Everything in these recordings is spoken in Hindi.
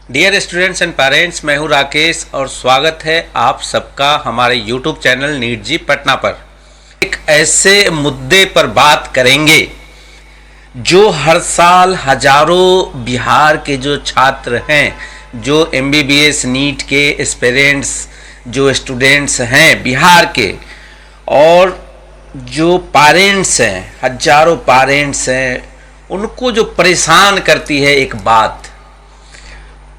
डियर स्टूडेंट्स एंड पेरेंट्स, मैं हूं राकेश और स्वागत है आप सबका हमारे यूट्यूब चैनल नीट जी पटना पर। एक ऐसे मुद्दे पर बात करेंगे जो हर साल हजारों बिहार के जो छात्र हैं, जो एमबीबीएस नीट के एस्पिरेंट्स जो स्टूडेंट्स हैं बिहार के, और जो पेरेंट्स हैं, हजारों पेरेंट्स हैं, उनको जो परेशान करती है एक बात,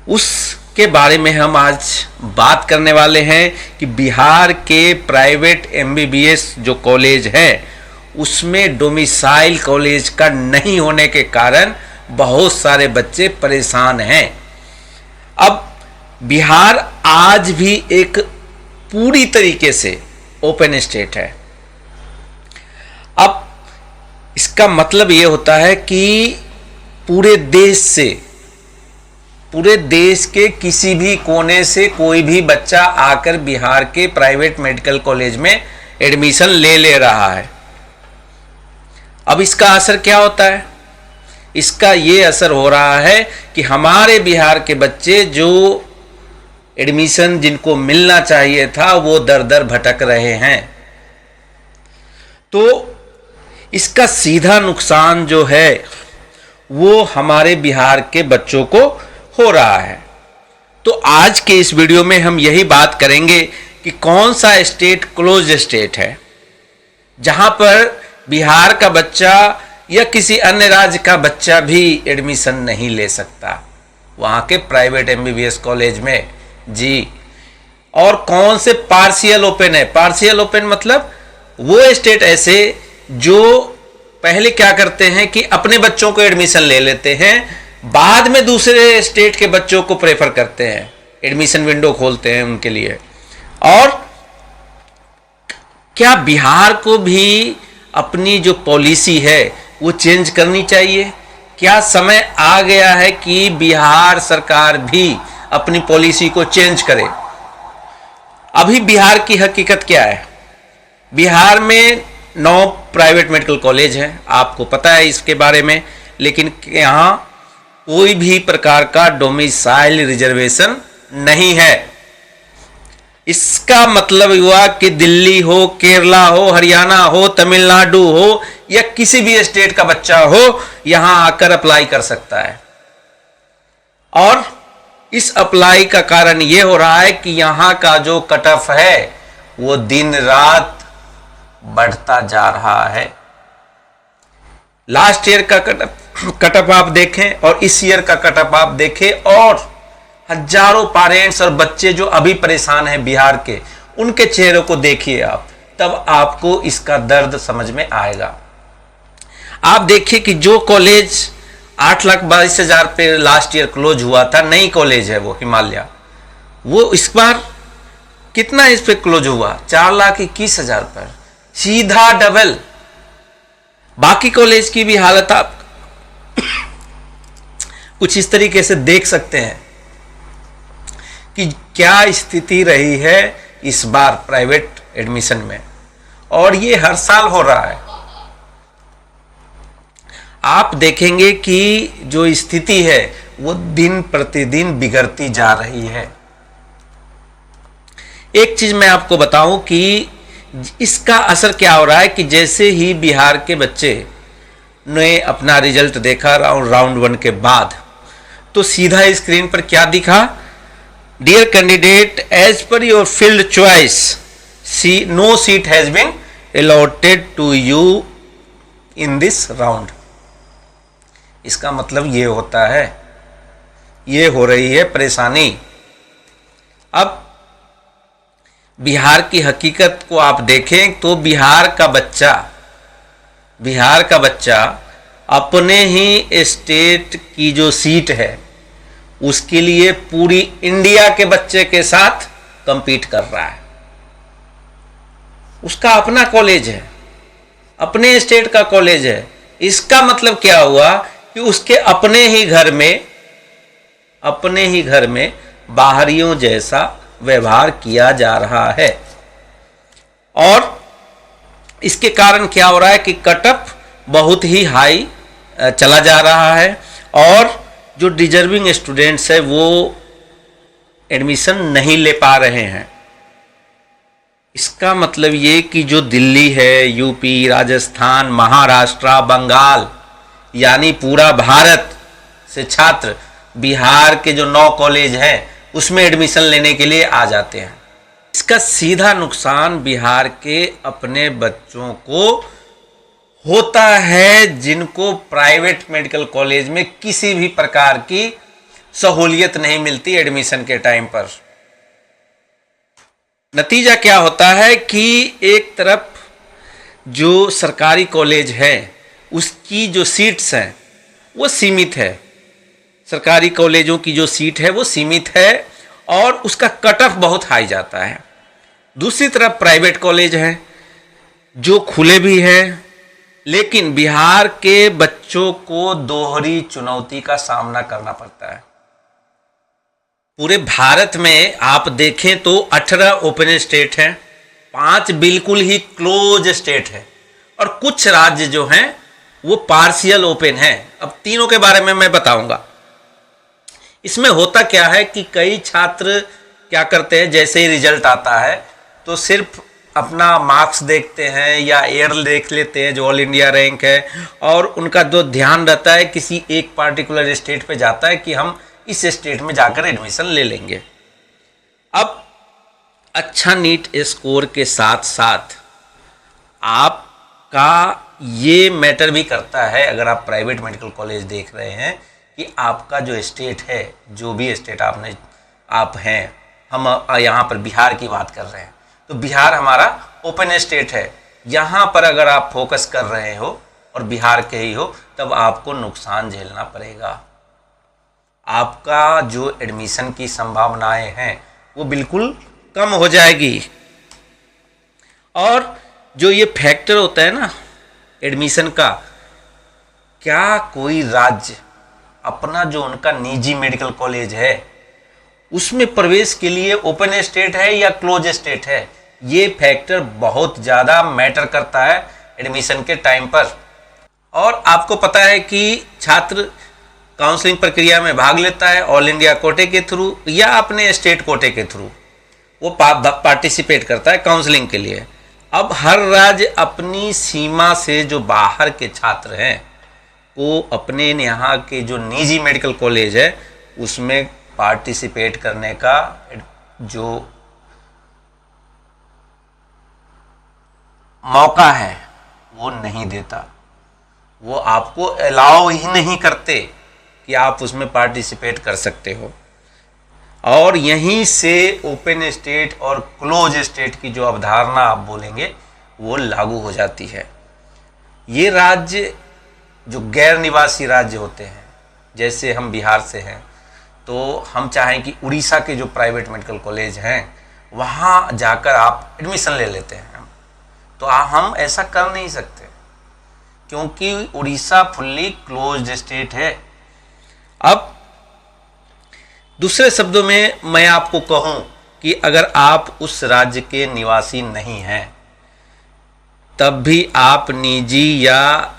उसके बारे में हम आज बात करने वाले हैं कि बिहार के प्राइवेट एमबीबीएस जो कॉलेज है उसमें डोमिसाइल कॉलेज का नहीं होने के कारण बहुत सारे बच्चे परेशान हैं। अब बिहार आज भी एक पूरी तरीके से ओपन स्टेट है। अब इसका मतलब ये होता है कि पूरे देश के किसी भी कोने से कोई भी बच्चा आकर बिहार के प्राइवेट मेडिकल कॉलेज में एडमिशन ले रहा है। अब इसका असर क्या होता है? इसका ये असर हो रहा है कि हमारे बिहार के बच्चे जो एडमिशन जिनको मिलना चाहिए था वो दर दर भटक रहे हैं। तो इसका सीधा नुकसान जो है वो हमारे बिहार के बच्चों को हो रहा है। तो आज के इस वीडियो में हम यही बात करेंगे कि कौन सा स्टेट क्लोज स्टेट है जहां पर बिहार का बच्चा या किसी अन्य राज्य का बच्चा भी एडमिशन नहीं ले सकता वहां के प्राइवेट एमबीबीएस कॉलेज में जी। और कौन से पार्शियल ओपन है? पार्शियल ओपन मतलब वो स्टेट ऐसे जो पहले क्या करते हैं कि अपने बच्चों को एडमिशन ले लेते हैं, बाद में दूसरे स्टेट के बच्चों को प्रेफर करते हैं, एडमिशन विंडो खोलते हैं उनके लिए। और क्या बिहार को भी अपनी जो पॉलिसी है वो चेंज करनी चाहिए? क्या समय आ गया है कि बिहार सरकार भी अपनी पॉलिसी को चेंज करे? अभी बिहार की हकीकत क्या है? बिहार में 9 प्राइवेट मेडिकल कॉलेज हैं, आपको पता है इसके बारे में, लेकिन यहाँ कोई भी प्रकार का डोमिसाइल रिजर्वेशन नहीं है। इसका मतलब हुआ कि दिल्ली हो, केरला हो, हरियाणा हो, तमिलनाडु हो या किसी भी स्टेट का बच्चा हो यहां आकर अप्लाई कर सकता है। और इस अप्लाई का कारण यह हो रहा है कि यहां का जो कट ऑफ है वो दिन रात बढ़ता जा रहा है। लास्ट ईयर का कट ऑफ आप देखें और इस ईयर का कट ऑफ आप देखें, और हजारों पेरेंट्स और बच्चे जो अभी परेशान हैं बिहार के, उनके चेहरों को देखिए आप, तब आपको इसका दर्द समझ में आएगा। आप देखिए कि जो कॉलेज 8,22,000 पे लास्ट ईयर क्लोज हुआ था, नई कॉलेज है वो हिमालय, वो इस बार कितना इस पे क्लोज हुआ? 4,21,000 पर, सीधा डबल। बाकी कॉलेज की भी हालत आप कुछ इस तरीके से देख सकते हैं कि क्या स्थिति रही है इस बार प्राइवेट एडमिशन में, और ये हर साल हो रहा है। आप देखेंगे कि जो स्थिति है वो दिन प्रतिदिन बिगड़ती जा रही है। एक चीज मैं आपको बताऊं कि इसका असर क्या हो रहा है कि जैसे ही बिहार के बच्चे ने अपना रिजल्ट देखा राउंड 1 के बाद, तो सीधा स्क्रीन पर क्या दिखा? Dear candidate, as per your field choice no seat has been allotted to you in this round. इसका मतलब ये होता है, ये हो रही है परेशानी। अब बिहार की हकीकत को आप देखें तो बिहार का बच्चा अपने ही स्टेट की जो सीट है उसके लिए पूरी इंडिया के बच्चे के साथ compete कर रहा है। उसका अपना कॉलेज है, अपने स्टेट का कॉलेज है। इसका मतलब क्या हुआ कि उसके अपने ही घर में बाहरियों जैसा व्यवहार किया जा रहा है। और इसके कारण क्या हो रहा है कि कट ऑफ बहुत ही हाई चला जा रहा है, और जो डिजर्विंग स्टूडेंट्स है वो एडमिशन नहीं ले पा रहे हैं। इसका मतलब ये कि जो दिल्ली है, यूपी, राजस्थान, महाराष्ट्र, बंगाल यानी पूरा भारत से छात्र बिहार के जो 9 कॉलेज हैं उसमें एडमिशन लेने के लिए आ जाते हैं। इसका सीधा नुकसान बिहार के अपने बच्चों को होता है जिनको प्राइवेट मेडिकल कॉलेज में किसी भी प्रकार की सहूलियत नहीं मिलती एडमिशन के टाइम पर। नतीजा क्या होता है कि एक तरफ जो सरकारी कॉलेज है उसकी जो सीट्स हैं वो सीमित है, सरकारी कॉलेजों की जो सीट है वो सीमित है और उसका कट ऑफ बहुत हाई जाता है। दूसरी तरफ प्राइवेट कॉलेज हैं जो खुले भी हैं, लेकिन बिहार के बच्चों को दोहरी चुनौती का सामना करना पड़ता है। पूरे भारत में आप देखें तो 18 ओपन स्टेट हैं, 5 बिल्कुल ही क्लोज स्टेट है और कुछ राज्य जो हैं वो पार्शियल ओपन हैं। अब तीनों के बारे में मैं बताऊंगा। इसमें होता क्या है कि कई छात्र क्या करते हैं, जैसे ही रिजल्ट आता है तो सिर्फ अपना मार्क्स देखते हैं या ईयर देख लेते हैं जो ऑल इंडिया रैंक है, और उनका जो ध्यान रहता है किसी एक पार्टिकुलर स्टेट पे जाता है कि हम इस स्टेट में जाकर एडमिशन ले लेंगे। अब अच्छा नीट स्कोर के साथ साथ आपका ये मैटर भी करता है, अगर आप प्राइवेट मेडिकल कॉलेज देख रहे हैं, कि आपका जो स्टेट है, जो भी स्टेट आप हैं, हम यहाँ पर बिहार की बात कर रहे हैं, तो बिहार हमारा ओपन स्टेट है। यहाँ पर अगर आप फोकस कर रहे हो और बिहार के ही हो तब आपको नुकसान झेलना पड़ेगा। आपका जो एडमिशन की संभावनाएं हैं वो बिल्कुल कम हो जाएगी। और जो ये फैक्टर होता है ना एडमिशन का, क्या कोई राज्य अपना जो उनका निजी मेडिकल कॉलेज है उसमें प्रवेश के लिए ओपन स्टेट है या क्लोज स्टेट है, ये फैक्टर बहुत ज़्यादा मैटर करता है एडमिशन के टाइम पर। और आपको पता है कि छात्र काउंसलिंग प्रक्रिया में भाग लेता है ऑल इंडिया कोटे के थ्रू या अपने स्टेट कोटे के थ्रू, वो पार्टिसिपेट करता है काउंसलिंग के लिए। अब हर राज्य अपनी सीमा से जो बाहर के छात्र हैं वो अपने यहाँ के जो निजी मेडिकल कॉलेज है उसमें पार्टिसिपेट करने का जो मौका है वो नहीं देता, वो आपको अलाउ ही नहीं करते कि आप उसमें पार्टिसिपेट कर सकते हो। और यहीं से ओपन स्टेट और क्लोज स्टेट की जो अवधारणा आप बोलेंगे वो लागू हो जाती है। ये राज्य जो गैर निवासी राज्य होते हैं, जैसे हम बिहार से हैं तो हम चाहें कि उड़ीसा के जो प्राइवेट मेडिकल कॉलेज हैं वहाँ जाकर आप एडमिशन ले लेते हैं, तो हम ऐसा कर नहीं सकते क्योंकि उड़ीसा फुल्ली क्लोज्ड स्टेट है। अब दूसरे शब्दों में मैं आपको कहूँ कि अगर आप उस राज्य के निवासी नहीं हैं तब भी आप निजी या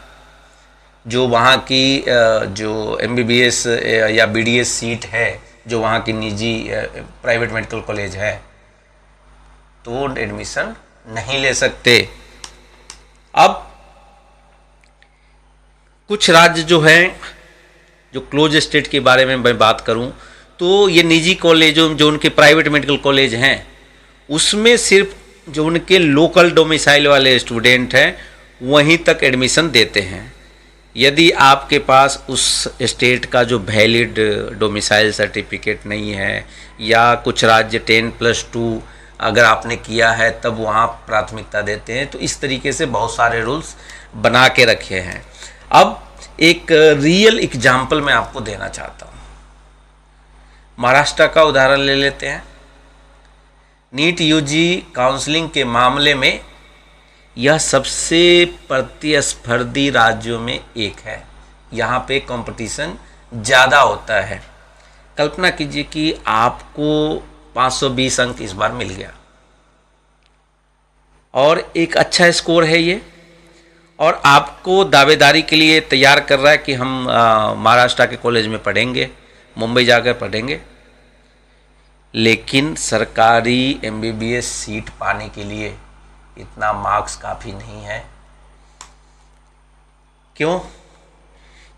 जो वहाँ की जो MBBS या BDS सीट है जो वहाँ की निजी प्राइवेट मेडिकल कॉलेज है तो एडमिशन नहीं ले सकते। अब कुछ राज्य जो हैं, जो क्लोज स्टेट के बारे में मैं बात करूं तो ये निजी कॉलेजों जो उनके प्राइवेट मेडिकल कॉलेज हैं उसमें सिर्फ जो उनके लोकल डोमिसाइल वाले स्टूडेंट हैं वहीं तक एडमिशन देते हैं। यदि आपके पास उस स्टेट का जो वैलिड डोमिसाइल सर्टिफिकेट नहीं है या कुछ राज्य 10+2 अगर आपने किया है तब वहाँ प्राथमिकता देते हैं। तो इस तरीके से बहुत सारे रूल्स बना के रखे हैं। अब एक रियल एग्जाम्पल मैं आपको देना चाहता हूँ। महाराष्ट्र का उदाहरण ले लेते हैं। नीट यूजी काउंसलिंग के मामले में यह सबसे प्रतिस्पर्धी राज्यों में एक है। यहाँ पे कंपटीशन ज़्यादा होता है। कल्पना कीजिए कि आपको 520 अंक इस बार मिल गया और एक अच्छा स्कोर है ये, और आपको दावेदारी के लिए तैयार कर रहा है कि हम महाराष्ट्र के कॉलेज में पढ़ेंगे, मुंबई जाकर पढ़ेंगे। लेकिन सरकारी एमबीबीएस सीट पाने के लिए इतना मार्क्स काफ़ी नहीं है। क्यों?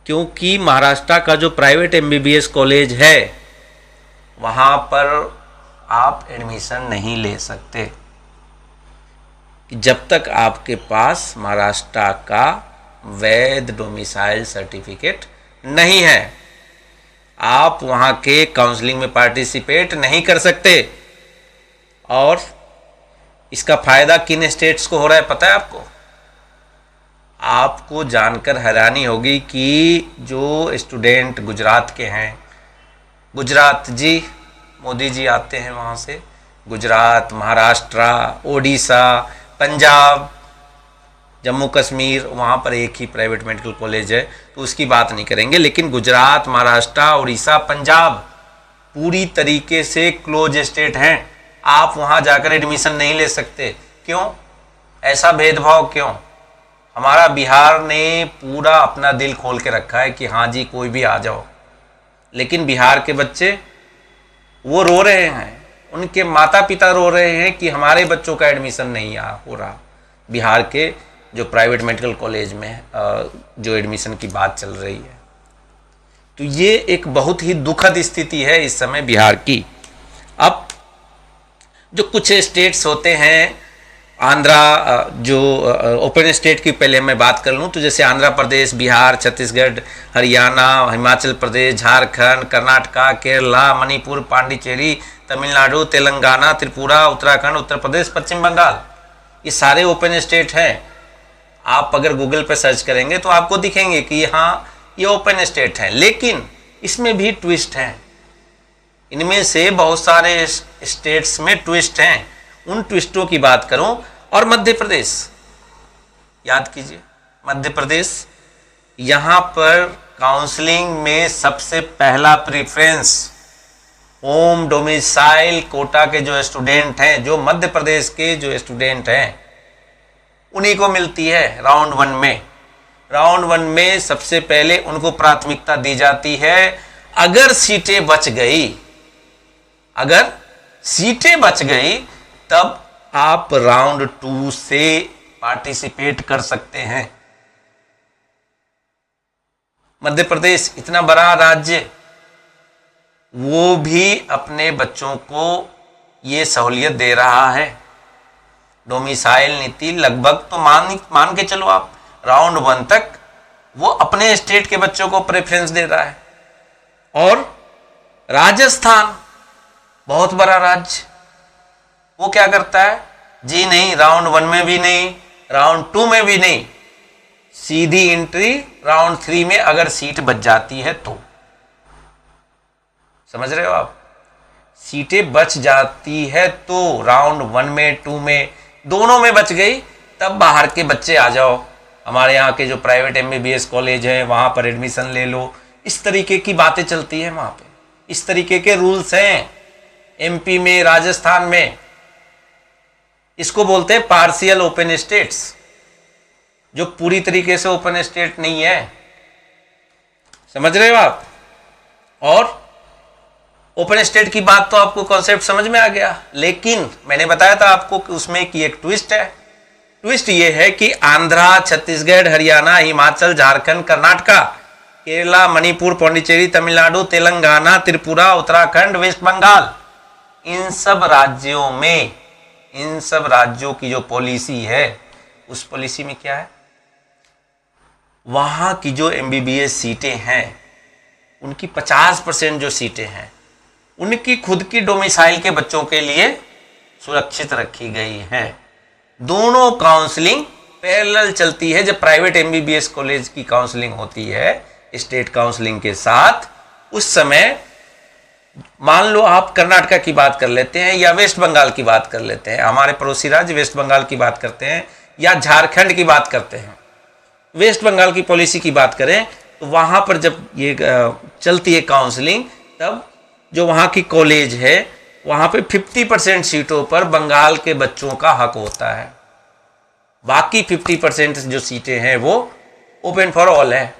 क्योंकि महाराष्ट्र का जो प्राइवेट एमबीबीएस कॉलेज है वहाँ पर आप एडमिशन नहीं ले सकते जब तक आपके पास महाराष्ट्र का वैध डोमिसाइल सर्टिफिकेट नहीं है। आप वहाँ के काउंसलिंग में पार्टिसिपेट नहीं कर सकते। और इसका फ़ायदा किन स्टेट्स को हो रहा है पता है आपको? आपको जानकर हैरानी होगी कि जो स्टूडेंट गुजरात के हैं, गुजरात जी, मोदी जी आते हैं वहाँ से, गुजरात, महाराष्ट्र, ओडिशा, पंजाब, जम्मू कश्मीर, वहाँ पर एक ही प्राइवेट मेडिकल कॉलेज है तो उसकी बात नहीं करेंगे। लेकिन गुजरात, महाराष्ट्र, उड़ीसा, पंजाब पूरी तरीके से क्लोज स्टेट हैं। आप वहाँ जाकर एडमिशन नहीं ले सकते। क्यों? ऐसा भेदभाव क्यों? हमारा बिहार ने पूरा अपना दिल खोल के रखा है कि हाँ जी कोई भी आ जाओ, लेकिन बिहार के बच्चे वो रो रहे हैं, उनके माता पिता रो रहे हैं कि हमारे बच्चों का एडमिशन नहीं हो रहा। बिहार के जो प्राइवेट मेडिकल कॉलेज में जो एडमिशन की बात चल रही है, तो ये एक बहुत ही दुखद स्थिति है इस समय बिहार की। अब जो कुछ स्टेट्स होते हैं, आंध्रा, जो ओपन स्टेट की पहले मैं बात कर लूँ तो जैसे आंध्र प्रदेश, बिहार, छत्तीसगढ़, हरियाणा, हिमाचल प्रदेश, झारखंड, कर्नाटका, केरला, मणिपुर, पांडिचेरी, तमिलनाडु, तेलंगाना, त्रिपुरा, उत्तराखंड, उत्तर प्रदेश, पश्चिम बंगाल, ये सारे ओपन स्टेट हैं। आप अगर गूगल पर सर्च करेंगे तो आपको दिखेंगे कि हाँ ये ओपन स्टेट हैं। लेकिन इसमें भी ट्विस्ट हैं। इनमें से बहुत सारे स्टेट्स में ट्विस्ट हैं। उन ट्विस्टों की बात करूं, और मध्य प्रदेश, याद कीजिए मध्य प्रदेश, यहाँ पर काउंसलिंग में सबसे पहला प्रेफरेंस होम डोमिसाइल कोटा के जो स्टूडेंट हैं, जो मध्य प्रदेश के जो स्टूडेंट हैं, उन्हीं को मिलती है राउंड 1 में। राउंड 1 में सबसे पहले उनको प्राथमिकता दी जाती है। अगर सीटें बच गई, अगर सीटें बच गई तब आप राउंड 2 से पार्टिसिपेट कर सकते हैं। मध्य प्रदेश इतना बड़ा राज्य, वो भी अपने बच्चों को ये सहूलियत दे रहा है। डोमिसाइल नीति लगभग तो मान के चलो आप राउंड 1 तक वो अपने स्टेट के बच्चों को प्रेफरेंस दे रहा है। और राजस्थान बहुत बड़ा राज्य, वो क्या करता है? जी नहीं, राउंड 1 में भी नहीं, राउंड 2 में भी नहीं, सीधी एंट्री राउंड 3 में अगर सीट बच जाती है तो। समझ रहे हो आप? सीटें बच जाती है तो राउंड 1 में, 2 में, दोनों में बच गई, तब बाहर के बच्चे आ जाओ, हमारे यहाँ के जो प्राइवेट एमबीबीएस कॉलेज हैं वहाँ पर एडमिशन ले लो। इस तरीके की बातें चलती है वहाँ पे, इस तरीके के रूल्स हैं एमपी में, राजस्थान में। इसको बोलते हैं पार्शियल ओपन स्टेट्स, जो पूरी तरीके से ओपन स्टेट नहीं है। समझ रहे हो आप? और ओपन स्टेट की बात तो आपको कॉन्सेप्ट समझ में आ गया। लेकिन मैंने बताया था आपको कि उसमें की एक ट्विस्ट है। ट्विस्ट ये है कि आंध्रा, छत्तीसगढ़, हरियाणा, हिमाचल, झारखंड, कर्नाटका, केरला, मणिपुर, पांडिचेरी, तमिलनाडु, तेलंगाना, त्रिपुरा, उत्तराखंड, वेस्ट बंगाल, इन सब राज्यों की जो पॉलिसी है, उस पॉलिसी में क्या है? वहां की जो एमबीबीएस सीटें हैं, उनकी 50% जो सीटें हैं, उनकी खुद की डोमिसाइल के बच्चों के लिए सुरक्षित रखी गई हैं। दोनों काउंसलिंग पैरेलल चलती है। जब प्राइवेट एमबीबीएस कॉलेज की काउंसलिंग होती है स्टेट काउंसलिंग के साथ, उस समय मान लो आप कर्नाटका की बात कर लेते हैं या वेस्ट बंगाल की बात कर लेते हैं, हमारे पड़ोसी राज्य वेस्ट बंगाल की बात करते हैं, या झारखंड की बात करते हैं। वेस्ट बंगाल की पॉलिसी की बात करें तो वहाँ पर जब ये चलती है काउंसलिंग, तब जो वहाँ की कॉलेज है वहाँ पे 50% सीटों पर बंगाल के बच्चों का हक होता है। बाकी 50% जो सीटें हैं वो ओपन फॉर ऑल है।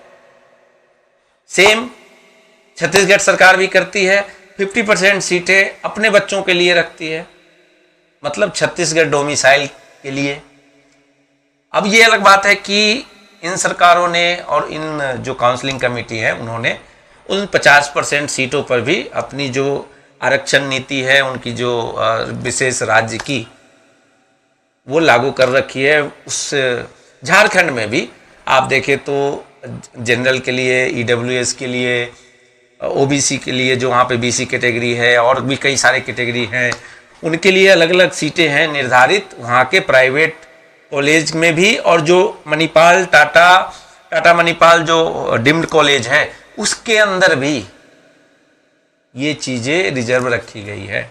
सेम छत्तीसगढ़ सरकार भी करती है, 50% सीटें अपने बच्चों के लिए रखती है, मतलब छत्तीसगढ़ डोमिसाइल के लिए। अब ये अलग बात है कि इन सरकारों ने और इन जो काउंसलिंग कमेटी है उन्होंने उन 50% सीटों पर भी अपनी जो आरक्षण नीति है, उनकी जो विशेष राज्य की, वो लागू कर रखी है। उस झारखंड में भी आप देखें तो जनरल के लिए, ईडब्ल्यूएस के लिए, ओबीसी के लिए, जो वहाँ पे बीसी कैटेगरी है, और भी कई सारे कैटेगरी हैं, उनके लिए अलग अलग सीटें हैं निर्धारित वहाँ के प्राइवेट कॉलेज में भी। और जो मणिपाल टाटा मणिपाल जो डिम्ड कॉलेज है उसके अंदर भी ये चीज़ें रिजर्व रखी गई है।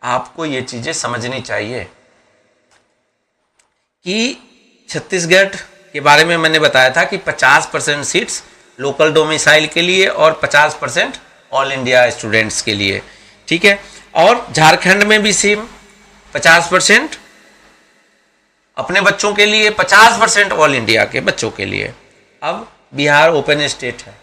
आपको ये चीज़ें समझनी चाहिए कि छत्तीसगढ़ के बारे में मैंने बताया था कि 50% सीट्स लोकल डोमिसाइल के लिए और 50% ऑल इंडिया स्टूडेंट्स के लिए, ठीक है। और झारखंड में भी सेम 50% अपने बच्चों के लिए, 50% ऑल इंडिया के बच्चों के लिए। अब बिहार ओपन स्टेट है,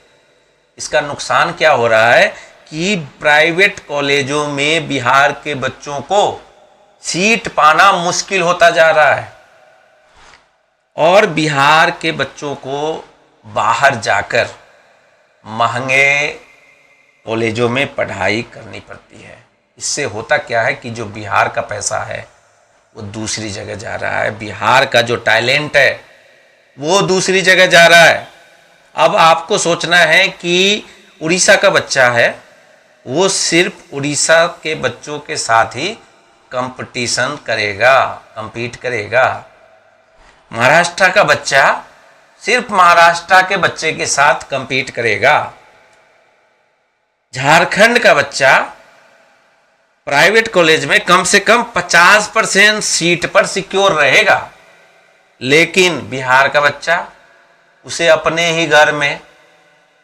इसका नुकसान क्या हो रहा है कि प्राइवेट कॉलेजों में बिहार के बच्चों को सीट पाना मुश्किल होता जा रहा है और बिहार के बच्चों को बाहर जाकर महंगे कॉलेजों में पढ़ाई करनी पड़ती है। इससे होता क्या है कि जो बिहार का पैसा है वो दूसरी जगह जा रहा है, बिहार का जो टैलेंट है वो दूसरी जगह जा रहा है। अब आपको सोचना है कि उड़ीसा का बच्चा है, वो सिर्फ उड़ीसा के बच्चों के साथ ही कंपटीशन करेगा, compete करेगा। महाराष्ट्र का बच्चा सिर्फ महाराष्ट्र के बच्चे के साथ compete करेगा। झारखंड का बच्चा प्राइवेट कॉलेज में कम से कम 50% सीट पर सिक्योर रहेगा, लेकिन बिहार का बच्चा, उसे अपने ही घर में,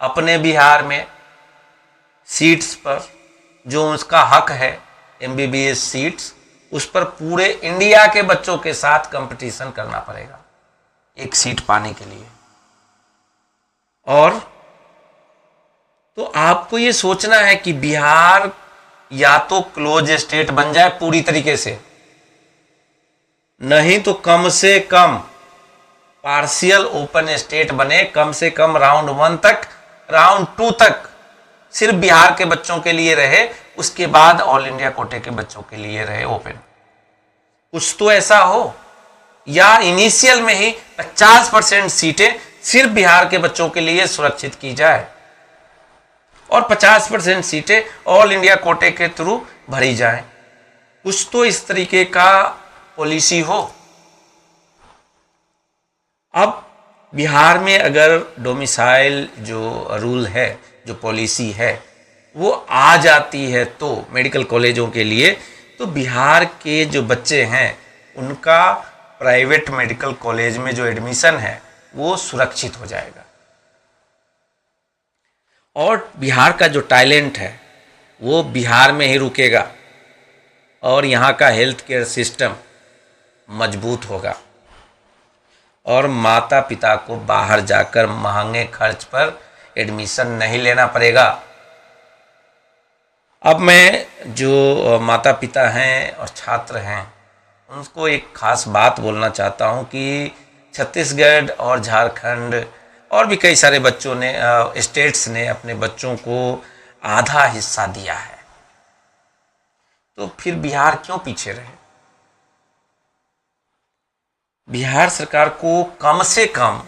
अपने बिहार में सीट्स पर जो उसका हक है एमबीबीएस सीट्स, उस पर पूरे इंडिया के बच्चों के साथ कंपटीशन करना पड़ेगा एक सीट पाने के लिए। और तो आपको ये सोचना है कि बिहार या तो क्लोज स्टेट बन जाए पूरी तरीके से, नहीं तो कम से कम पार्शियल ओपन स्टेट बने, कम से कम राउंड 1 तक, राउंड 2 तक सिर्फ बिहार के बच्चों के लिए रहे, उसके बाद ऑल इंडिया कोटे के बच्चों के लिए रहे ओपन। कुछ तो ऐसा हो, या इनिशियल में ही 50% सीटें सिर्फ बिहार के बच्चों के लिए सुरक्षित की जाए और 50% सीटें ऑल इंडिया कोटे के थ्रू भरी जाए। कुछ तो इस तरीके का पॉलिसी हो। अब बिहार में अगर डोमिसाइल जो रूल है, जो पॉलिसी है, वो आ जाती है तो मेडिकल कॉलेजों के लिए, तो बिहार के जो बच्चे हैं उनका प्राइवेट मेडिकल कॉलेज में जो एडमिशन है वो सुरक्षित हो जाएगा और बिहार का जो टैलेंट है वो बिहार में ही रुकेगा और यहाँ का हेल्थ केयर सिस्टम मजबूत होगा और माता पिता को बाहर जाकर महंगे खर्च पर एडमिशन नहीं लेना पड़ेगा। अब मैं जो माता पिता हैं और छात्र हैं उनको एक खास बात बोलना चाहता हूं कि छत्तीसगढ़ और झारखंड और भी कई सारे बच्चों ने, स्टेट्स ने अपने बच्चों को आधा हिस्सा दिया है, तो फिर बिहार क्यों पीछे रहे? बिहार सरकार को कम से कम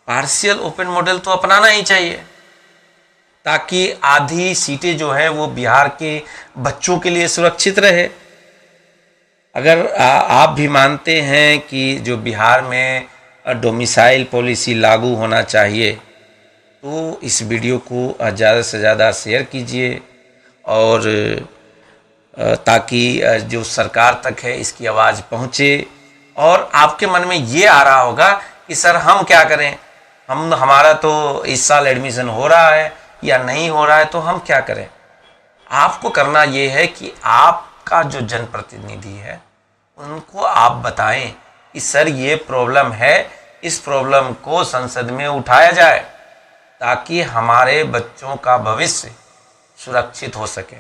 पार्शियल ओपन मॉडल तो अपनाना ही चाहिए ताकि आधी सीटें जो है वो बिहार के बच्चों के लिए सुरक्षित रहे। अगर आप भी मानते हैं कि जो बिहार में डोमिसाइल पॉलिसी लागू होना चाहिए तो इस वीडियो को ज़्यादा से ज़्यादा शेयर कीजिए और ताकि जो सरकार तक है इसकी आवाज़ पहुँचे। और आपके मन में ये आ रहा होगा कि सर हम क्या करें, हमारा तो इस साल एडमिशन हो रहा है या नहीं हो रहा है, तो हम क्या करें? आपको करना ये है कि आपका जो जनप्रतिनिधि है उनको आप बताएं कि सर ये प्रॉब्लम है, इस प्रॉब्लम को संसद में उठाया जाए ताकि हमारे बच्चों का भविष्य सुरक्षित हो सके।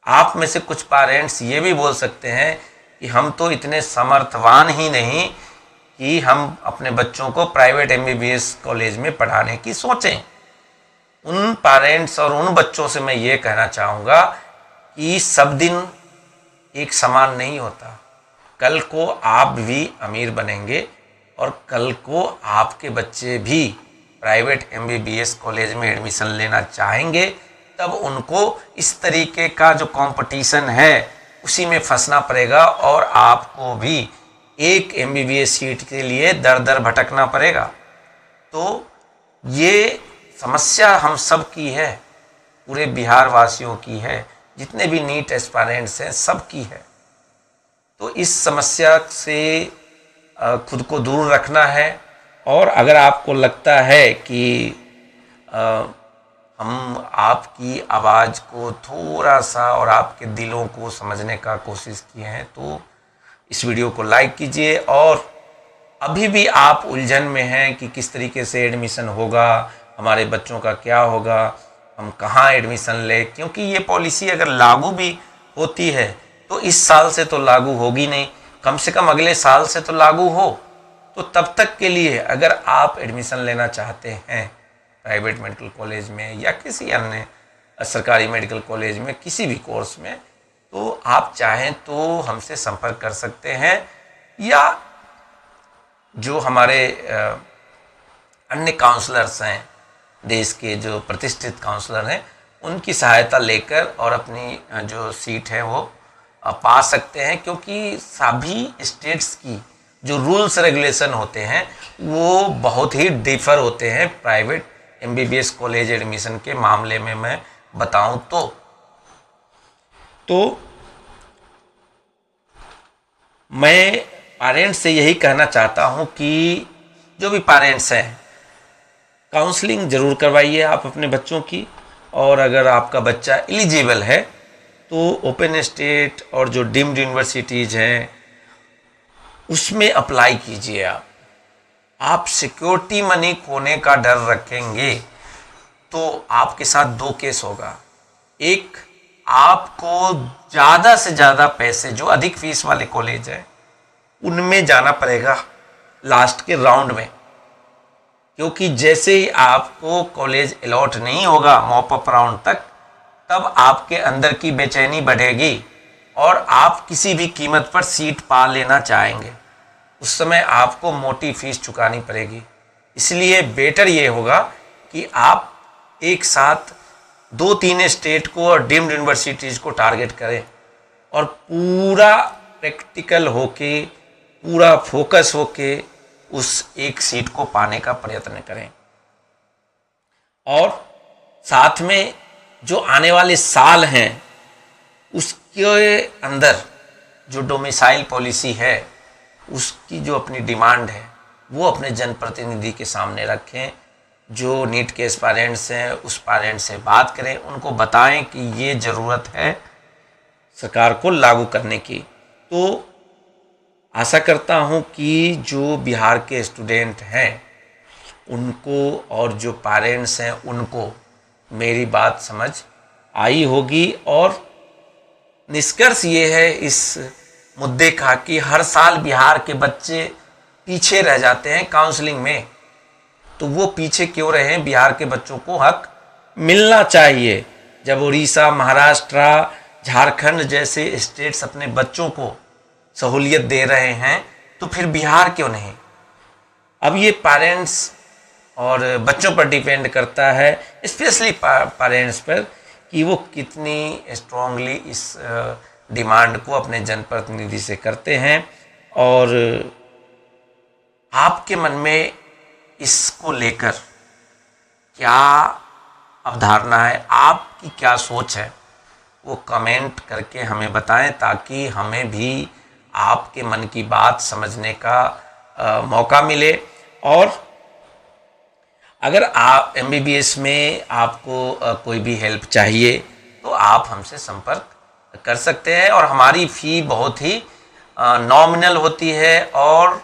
आप में से कुछ पेरेंट्स ये भी बोल सकते हैं कि हम तो इतने समर्थवान ही नहीं कि हम अपने बच्चों को प्राइवेट MBBS कॉलेज में पढ़ाने की सोचें। उन पेरेंट्स और उन बच्चों से मैं ये कहना चाहूँगा कि सब दिन एक समान नहीं होता। कल को आप भी अमीर बनेंगे और कल को आपके बच्चे भी प्राइवेट MBBS कॉलेज में एडमिशन लेना चाहेंगे, तब उनको इस तरीके का जो कंपटीशन है उसी में फंसना पड़ेगा और आपको भी एक MBBS सीट के लिए दर दर भटकना पड़ेगा। तो ये समस्या हम सब की है, पूरे बिहार वासियों की है, जितने भी नीट एस्पायरेंट्स हैं सब की है। तो इस समस्या से खुद को दूर रखना है। और अगर आपको लगता है कि हम आपकी आवाज़ को थोड़ा सा और आपके दिलों को समझने का कोशिश किए हैं तो इस वीडियो को लाइक कीजिए। और अभी भी आप उलझन में हैं कि किस तरीके से एडमिशन होगा, हमारे बच्चों का क्या होगा, हम कहाँ एडमिशन लें, क्योंकि ये पॉलिसी अगर लागू भी होती है तो इस साल से तो लागू होगी नहीं, कम से कम अगले साल से तो लागू हो। तो तब तक के लिए अगर आप एडमिशन लेना चाहते हैं प्राइवेट मेडिकल कॉलेज में या किसी अन्य सरकारी मेडिकल कॉलेज में किसी भी कोर्स में, तो आप चाहें तो हमसे संपर्क कर सकते हैं या जो हमारे अन्य काउंसलर्स हैं, देश के जो प्रतिष्ठित काउंसलर हैं, उनकी सहायता लेकर और अपनी जो सीट है वो पा सकते हैं। क्योंकि सभी स्टेट्स की जो रूल्स रेगुलेशन होते हैं वो बहुत ही डिफर होते हैं प्राइवेट MBBS कॉलेज एडमिशन के मामले में मैं बताऊं तो मैं पेरेंट्स से यही कहना चाहता हूं कि जो भी पेरेंट्स हैं काउंसलिंग ज़रूर करवाइए आप अपने बच्चों की। और अगर आपका बच्चा एलिजिबल है तो ओपन स्टेट और जो डीम्ड यूनिवर्सिटीज़ हैं उसमें अप्लाई कीजिए। आप सिक्योरिटी मनी खोने का डर रखेंगे तो आपके साथ दो केस होगा। एक, आपको ज़्यादा से ज़्यादा पैसे, जो अधिक फीस वाले कॉलेज हैं उनमें जाना पड़ेगा लास्ट के राउंड में, क्योंकि जैसे ही आपको कॉलेज अलॉट नहीं होगा मॉप अप राउंड तक, तब आपके अंदर की बेचैनी बढ़ेगी और आप किसी भी कीमत पर सीट पा लेना चाहेंगे। उस समय आपको मोटी फीस चुकानी पड़ेगी। इसलिए बेटर ये होगा कि आप एक साथ 2-3 स्टेट को और डीम्ड यूनिवर्सिटीज़ को टारगेट करें और पूरा प्रैक्टिकल होके, पूरा फोकस होके उस एक सीट को पाने का प्रयत्न करें। और साथ में जो आने वाले साल हैं उसके अंदर जो डोमिसाइल पॉलिसी है उसकी जो अपनी डिमांड है वो अपने जनप्रतिनिधि के सामने रखें। जो नीट के एस्पायरेंट्स हैं उस पेरेंट्स से बात करें, उनको बताएं कि ये ज़रूरत है सरकार को लागू करने की। तो आशा करता हूँ कि जो बिहार के स्टूडेंट हैं उनको और जो पेरेंट्स हैं उनको मेरी बात समझ आई होगी। और निष्कर्ष ये है इस मुद्दे का कि हर साल बिहार के बच्चे पीछे रह जाते हैं काउंसलिंग में। तो वो पीछे क्यों रहे? बिहार के बच्चों को हक मिलना चाहिए। जब उड़ीसा, महाराष्ट्र, झारखंड जैसे स्टेट्स अपने बच्चों को सहूलियत दे रहे हैं तो फिर बिहार क्यों नहीं? अब ये पेरेंट्स और बच्चों पर डिपेंड करता है, स्पेशली पेरेंट्स पर, कि वो कितनी स्ट्रांगली इस डिमांड को अपने जनप्रतिनिधि से करते हैं। और आपके मन में इसको लेकर क्या अवधारणा है, आपकी क्या सोच है, वो कमेंट करके हमें बताएं ताकि हमें भी आपके मन की बात समझने का मौका मिले। और अगर आप MBBS में आपको कोई भी हेल्प चाहिए तो आप हमसे संपर्क कर सकते हैं। और हमारी फ़ी बहुत ही नॉमिनल होती है। और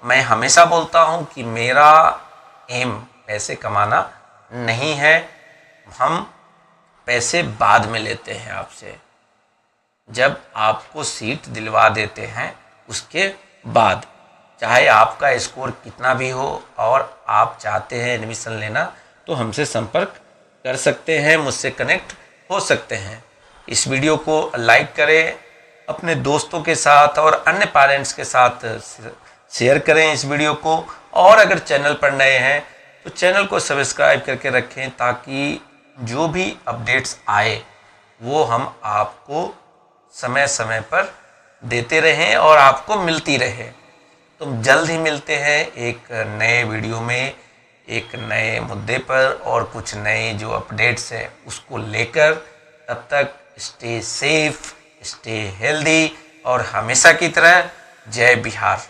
मैं हमेशा बोलता हूँ कि मेरा एम पैसे कमाना नहीं है, हम पैसे बाद में लेते हैं आपसे, जब आपको सीट दिलवा देते हैं उसके बाद। चाहे आपका स्कोर कितना भी हो और आप चाहते हैं एडमिशन लेना तो हमसे संपर्क कर सकते हैं, मुझसे कनेक्ट हो सकते हैं। इस वीडियो को लाइक करें, अपने दोस्तों के साथ और अन्य पेरेंट्स के साथ शेयर करें इस वीडियो को। और अगर चैनल पर नए हैं तो चैनल को सब्सक्राइब करके रखें, ताकि जो भी अपडेट्स आए वो हम आपको समय समय पर देते रहें और आपको मिलती रहे। तो जल्द ही मिलते हैं एक नए वीडियो में, एक नए मुद्दे पर और कुछ नए जो अपडेट्स है उसको लेकर। तब तक स्टे सेफ, स्टे हेल्दी और हमेशा की तरह जय बिहार।